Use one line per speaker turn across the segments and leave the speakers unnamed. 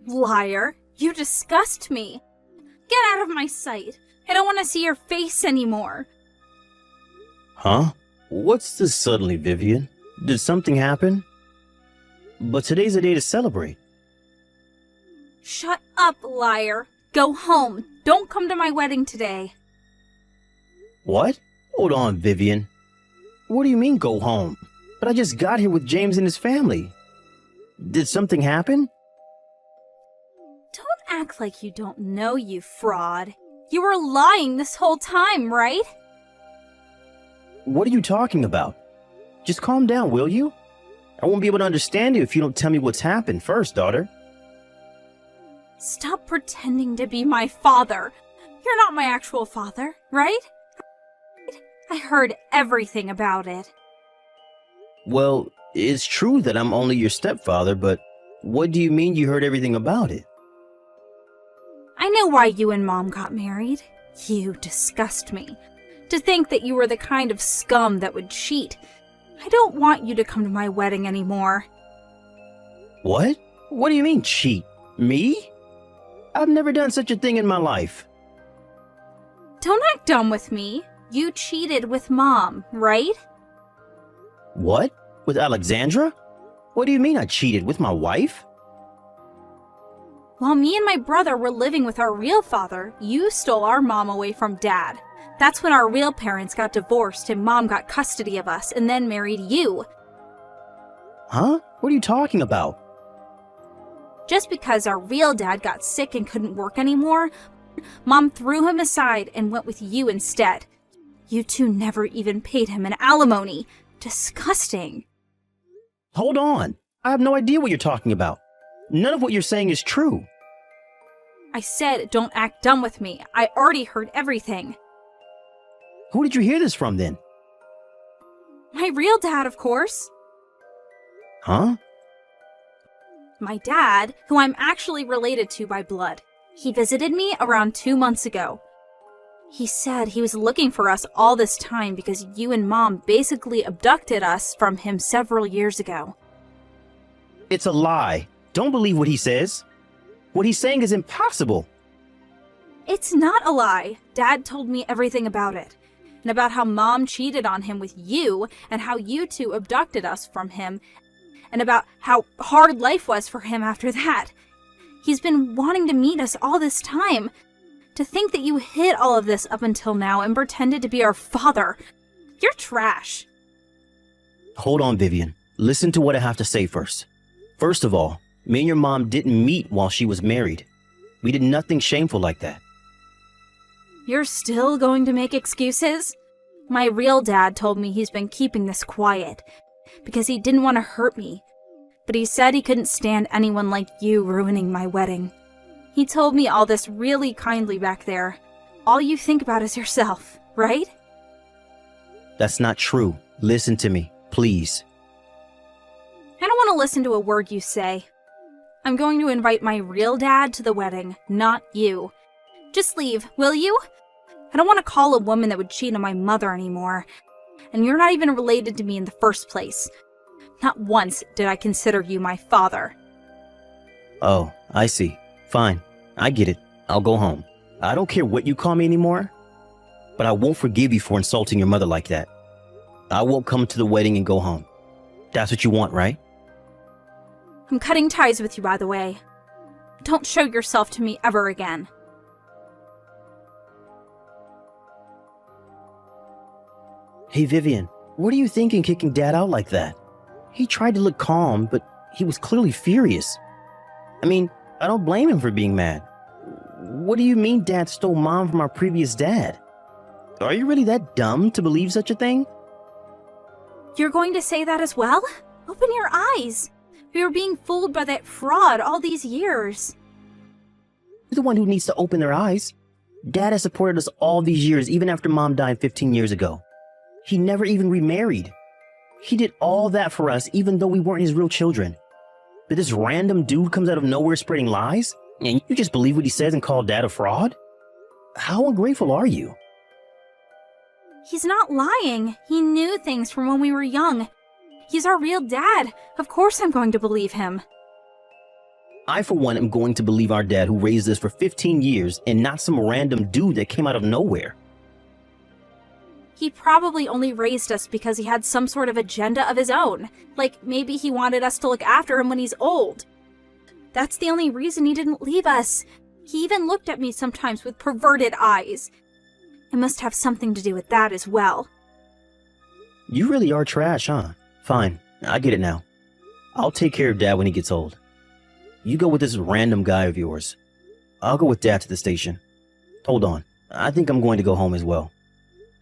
Liar, you disgust me. Get out of my sight. I don't want to see your face anymore.
Huh? What's this suddenly, Vivian? Did something happen? But today's a day to celebrate.
Shut up, liar. Go home. Don't come to my wedding today.
What? Hold on, Vivian. What do you mean, go home? But I just got here with James and his family. Did something happen?
Don't act like you don't know, you fraud. You were lying this whole time, right?
What are you talking about? Just calm down, will you? I won't be able to understand you if you don't tell me what's happened first, daughter.
Stop pretending to be my father. You're not my actual father, right? I heard everything about it.
Well, it's true that I'm only your stepfather, but what do you mean you heard everything about it?
I know why you and Mom got married. You disgust me. To think that you were the kind of scum that would cheat. I don't want you to come to my wedding anymore.
What? What do you mean, cheat? Me? I've never done such a thing in my life.
Don't act dumb with me. You cheated with Mom, right?
What? With Alexandra? What do you mean I cheated with my wife?
While me and my brother were living with our real father, you stole our mom away from Dad. That's when our real parents got divorced and Mom got custody of us and then married you.
Huh? What are you talking about?
Just because our real dad got sick and couldn't work anymore, Mom threw him aside and went with you instead. You two never even paid him an alimony. Disgusting.
Hold on. I have no idea what you're talking about. None of what you're saying is true.
I said don't act dumb with me. I already heard everything.
Who did you hear this from then?
My real dad, of course.
Huh?
My dad, who I'm actually related to by blood. He visited me around 2 months ago. He said he was looking for us all this time because you and Mom basically abducted us from him several years ago.
It's a lie. Don't believe what he says. What he's saying is impossible.
It's not a lie. Dad told me everything about it. And about how Mom cheated on him with you, and how you two abducted us from him, and about how hard life was for him after that. He's been wanting to meet us all this time. To think that you hid all of this up until now and pretended to be our father. You're trash.
Hold on, Vivian. Listen to what I have to say first. First of all, me and your mom didn't meet while she was married. We did nothing shameful like that.
You're still going to make excuses? My real dad told me he's been keeping this quiet because he didn't want to hurt me. But he said he couldn't stand anyone like you ruining my wedding. He told me all this really kindly back there. All you think about is yourself, right?
That's not true. Listen to me, please.
I don't want to listen to a word you say. I'm going to invite my real dad to the wedding, not you. Just leave, will you? I don't want to call a woman that would cheat on my mother anymore. And you're not even related to me in the first place. Not once did I consider you my father.
Oh, I see. Fine. I get it. I'll go home. I don't care what you call me anymore, but I won't forgive you for insulting your mother like that. I won't come to the wedding and go home. That's what you want, right?
I'm cutting ties with you, by the way. Don't show yourself to me ever again.
Hey, Vivian, what are you thinking kicking Dad out like that? He tried to look calm, but he was clearly furious. I mean, I don't blame him for being mad. What do you mean Dad stole Mom from our previous dad? Are you really that dumb to believe such a thing?
You're going to say that as well? Open your eyes. We were being fooled by that fraud all these years.
You're the one who needs to open their eyes. Dad has supported us all these years, even after Mom died 15 years ago. He never even remarried. He did all that for us, even though we weren't his real children. But this random dude comes out of nowhere spreading lies, and you just believe what he says and call Dad a fraud? How ungrateful are you?
He's not lying. He knew things from when we were young. He's our real dad. Of course I'm going to believe him.
I, for one, am going to believe our dad who raised us for 15 years and not some random dude that came out of nowhere.
He probably only raised us because he had some sort of agenda of his own. Like, maybe he wanted us to look after him when he's old. That's the only reason he didn't leave us. He even looked at me sometimes with perverted eyes. It must have something to do with that as well.
You really are trash, huh? Fine, I get it now. I'll take care of Dad when he gets old. You go with this random guy of yours. I'll go with Dad to the station. Hold on, I think I'm going to go home as well.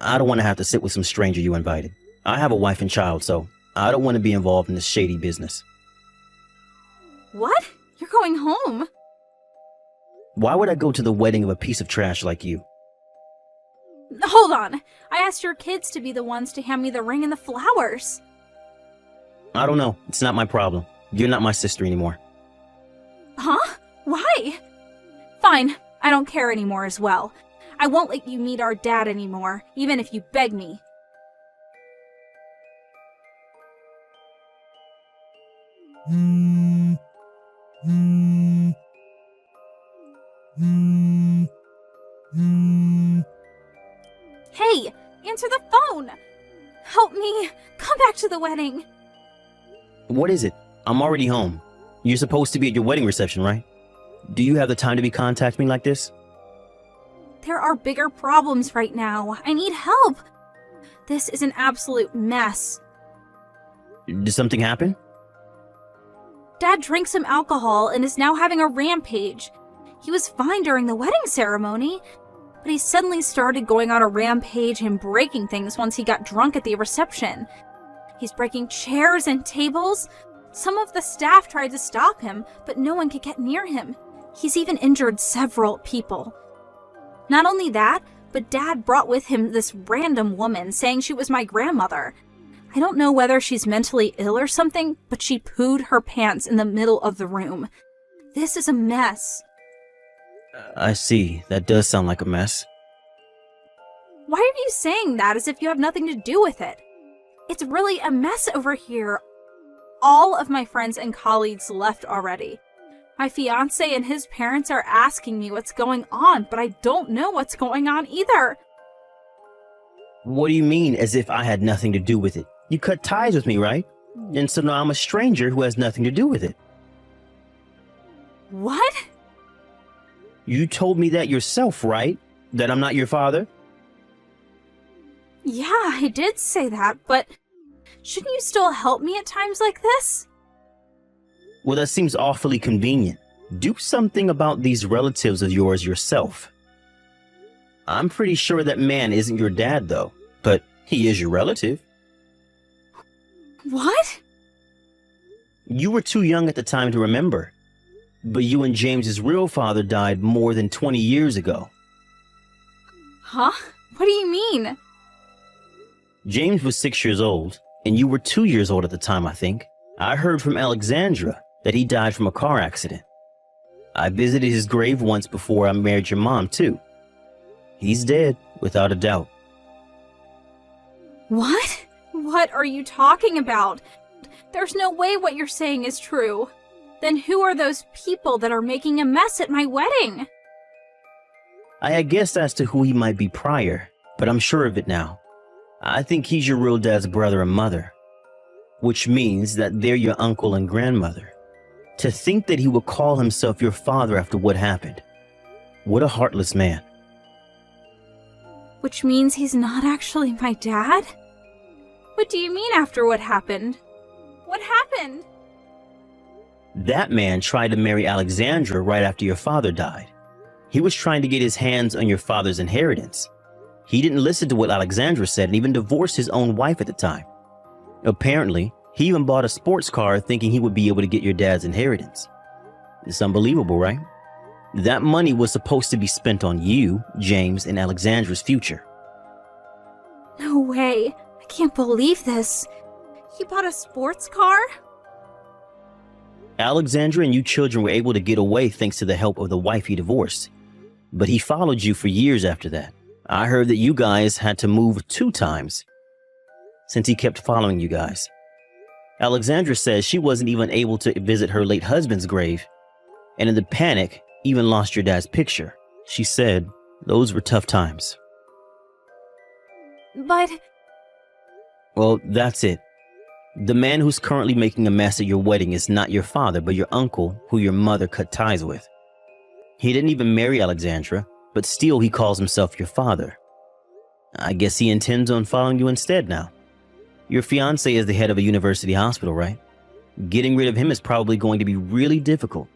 I don't want to have to sit with some stranger you invited. I have a wife and child, so I don't want to be involved in this shady business.
What? You're going home?
Why would I go to the wedding of a piece of trash like you?
Hold on. I asked your kids to be the ones to hand me the ring and the flowers.
I don't know. It's not my problem. You're not my sister anymore.
Huh? Why? Fine. I don't care anymore as well. I won't let you meet our dad anymore, even if you beg me. Hey, answer the phone! Help me! Come back to the wedding!
What is it? I'm already home. You're supposed to be at your wedding reception, right? Do you have the time to be contacting me like this?
There are bigger problems right now. I need help. This is an absolute mess.
Did something happen?
Dad drank some alcohol and is now having a rampage. He was fine during the wedding ceremony, but he suddenly started going on a rampage and breaking things once he got drunk at the reception. He's breaking chairs and tables. Some of the staff tried to stop him, but no one could get near him. He's even injured several people. Not only that, but Dad brought with him this random woman saying she was my grandmother. I don't know whether she's mentally ill or something, but she pooed her pants in the middle of the room. This is a mess.
I see. That does sound like a mess.
Why are you saying that as if you have nothing to do with it? It's really a mess over here. All of my friends and colleagues left already. My fiancé and his parents are asking me what's going on, but I don't know what's going on either.
What do you mean, as if I had nothing to do with it? You cut ties with me, right? And so now I'm a stranger who has nothing to do with it.
What?
You told me that yourself, right? That I'm not your father?
Yeah, I did say that, but shouldn't you still help me at times like this?
Well, that seems awfully convenient. Do something about these relatives of yours yourself. I'm pretty sure that man isn't your dad, though, but he is your relative.
What?
You were too young at the time to remember, but you and James's real father died more than 20 years ago.
Huh? What do you mean?
James was 6 years old, and you were 2 years old at the time, I think. I heard from Alexandra that he died from a car accident. I visited his grave once before I married your mom, too. He's dead, without a doubt.
What? What are you talking about? There's no way what you're saying is true. Then who are those people that are making a mess at my wedding?
I had guessed as to who he might be prior, but I'm sure of it now. I think he's your real dad's brother and mother, which means that they're your uncle and grandmother. To think that he would call himself your father after what happened. What a heartless man.
Which means he's not actually my dad? What do you mean after what happened? What happened?
That man tried to marry Alexandra right after your father died. He was trying to get his hands on your father's inheritance. He didn't listen to what Alexandra said and even divorced his own wife at the time. Apparently, he even bought a sports car thinking he would be able to get your dad's inheritance. It's unbelievable, right? That money was supposed to be spent on you, James, and Alexandra's future.
No way. I can't believe this. He bought a sports car?
Alexandra and you children were able to get away thanks to the help of the wife he divorced. But he followed you for years after that. I heard that you guys had to move 2 times since he kept following you guys. Alexandra says she wasn't even able to visit her late husband's grave and in the panic, even lost your dad's picture. She said those were tough times.
But
Well, that's it. The man who's currently making a mess at your wedding is not your father, but your uncle, who your mother cut ties with. He didn't even marry Alexandra, but still he calls himself your father. I guess he intends on following you instead now. Your fiancé is the head of a university hospital, right? Getting rid of him is probably going to be really difficult.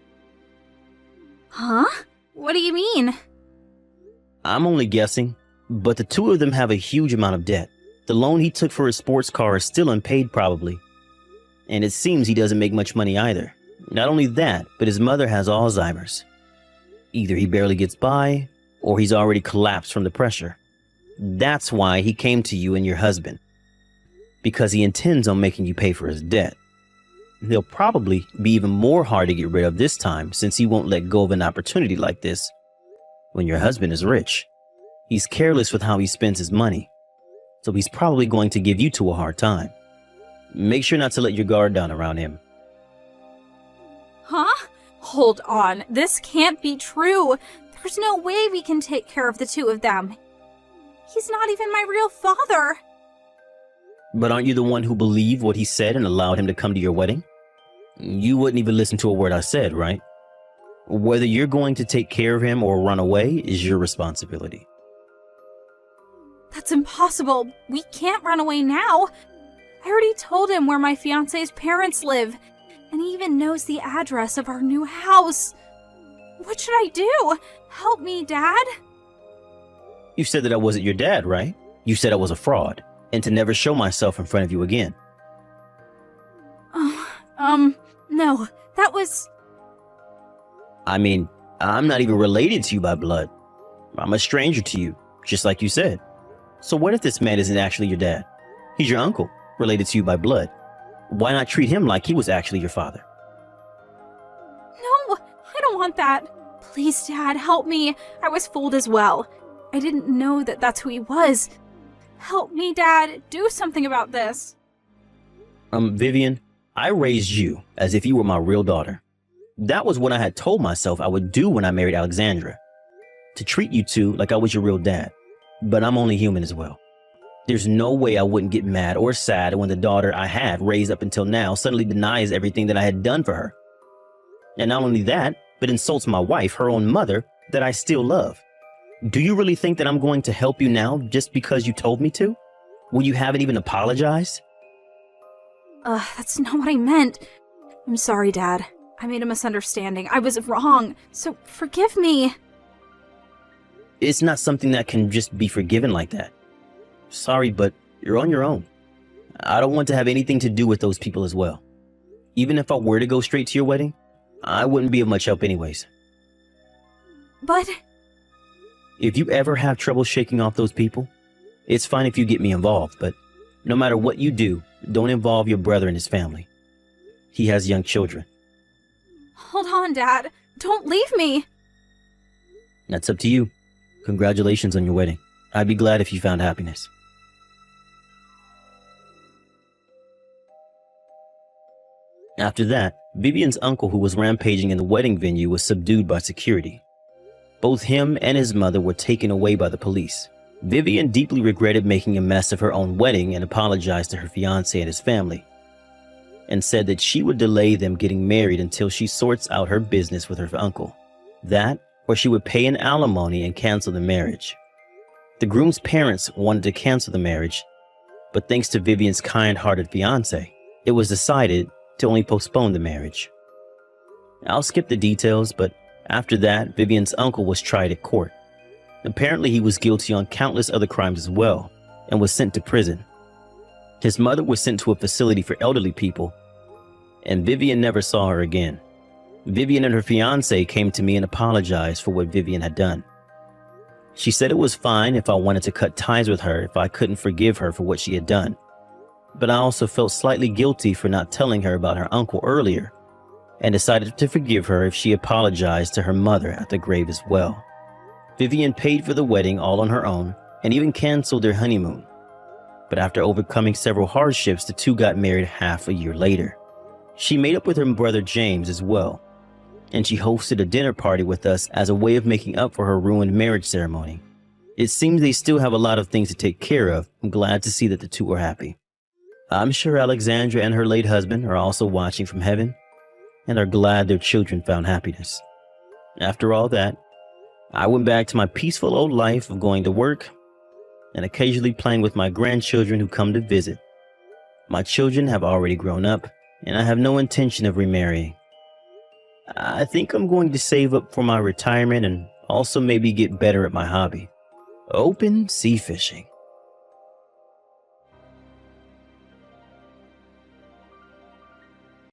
Huh? What do you mean?
I'm only guessing, but the two of them have a huge amount of debt. The loan he took for his sports car is still unpaid probably. And it seems he doesn't make much money either. Not only that, but his mother has Alzheimer's. Either he barely gets by, or he's already collapsed from the pressure. That's why he came to you and your husband. Because he intends on making you pay for his debt. They'll probably be even more hard to get rid of this time since he won't let go of an opportunity like this when your husband is rich. He's careless with how he spends his money, so he's probably going to give you two a hard time. Make sure not to let your guard down around him.
Huh? Hold on. This can't be true. There's no way we can take care of the two of them. He's not even my real father.
But aren't you the one who believed what he said and allowed him to come to your wedding? You wouldn't even listen to a word I said, right? Whether you're going to take care of him or run away is your responsibility.
That's impossible. We can't run away now. I already told him where my fiancé's parents live, and he even knows the address of our new house. What should I do? Help me, Dad.
You said that I wasn't your dad, right? You said I was a fraud, and to never show myself in front of you again.
No, that was...
I mean, I'm not even related to you by blood. I'm a stranger to you, just like you said. So what if this man isn't actually your dad? He's your uncle, related to you by blood. Why not treat him like he was actually your father?
No, I don't want that. Please, Dad, help me. I was fooled as well. I didn't know that that's who he was. Help me, Dad. Do something about this.
Vivian, I raised you as if you were my real daughter. That was what I had told myself I would do when I married Alexandra. To treat you two like I was your real dad. But I'm only human as well. There's no way I wouldn't get mad or sad when the daughter I had raised up until now suddenly denies everything that I had done for her. And not only that, but insults my wife, her own mother, that I still love. Do you really think that I'm going to help you now just because you told me to? When you haven't even apologized?
That's not what I meant. I'm sorry, Dad. I made a misunderstanding. I was wrong, so forgive me.
It's not something that can just be forgiven like that. Sorry, but you're on your own. I don't want to have anything to do with those people as well. Even if I were to go straight to your wedding, I wouldn't be of much help anyways.
But...
If you ever have trouble shaking off those people, it's fine if you get me involved, but no matter what you do, don't involve your brother and his family. He has young children.
Hold on, Dad. Don't leave me.
That's up to you. Congratulations on your wedding. I'd be glad if you found happiness. After that, Vivian's uncle, who was rampaging in the wedding venue, was subdued by security. Both him and his mother were taken away by the police. Vivian deeply regretted making a mess of her own wedding and apologized to her fiancé and his family, and said that she would delay them getting married until she sorts out her business with her uncle. That, or she would pay an alimony and cancel the marriage. The groom's parents wanted to cancel the marriage, but thanks to Vivian's kind-hearted fiancé, it was decided to only postpone the marriage. I'll skip the details, but after that, Vivian's uncle was tried at court. Apparently, he was guilty on countless other crimes as well, and was sent to prison. His mother was sent to a facility for elderly people, and Vivian never saw her again. Vivian and her fiancé came to me and apologized for what Vivian had done. She said it was fine if I wanted to cut ties with her if I couldn't forgive her for what she had done. But I also felt slightly guilty for not telling her about her uncle earlier, and decided to forgive her if she apologized to her mother at the grave as well. Vivian paid for the wedding all on her own and even canceled their honeymoon. But after overcoming several hardships, the two got married half a year later. She made up with her brother James as well. and she hosted a dinner party with us as a way of making up for her ruined marriage ceremony. It seems they still have a lot of things to take care of. I'm glad to see that the two are happy. I'm sure Alexandra and her late husband are also watching from heaven and are glad their children found happiness. After all that, I went back to my peaceful old life of going to work and occasionally playing with my grandchildren who come to visit. My children have already grown up, and I have no intention of remarrying. I think I'm going to save up for my retirement and also maybe get better at my hobby, open sea fishing.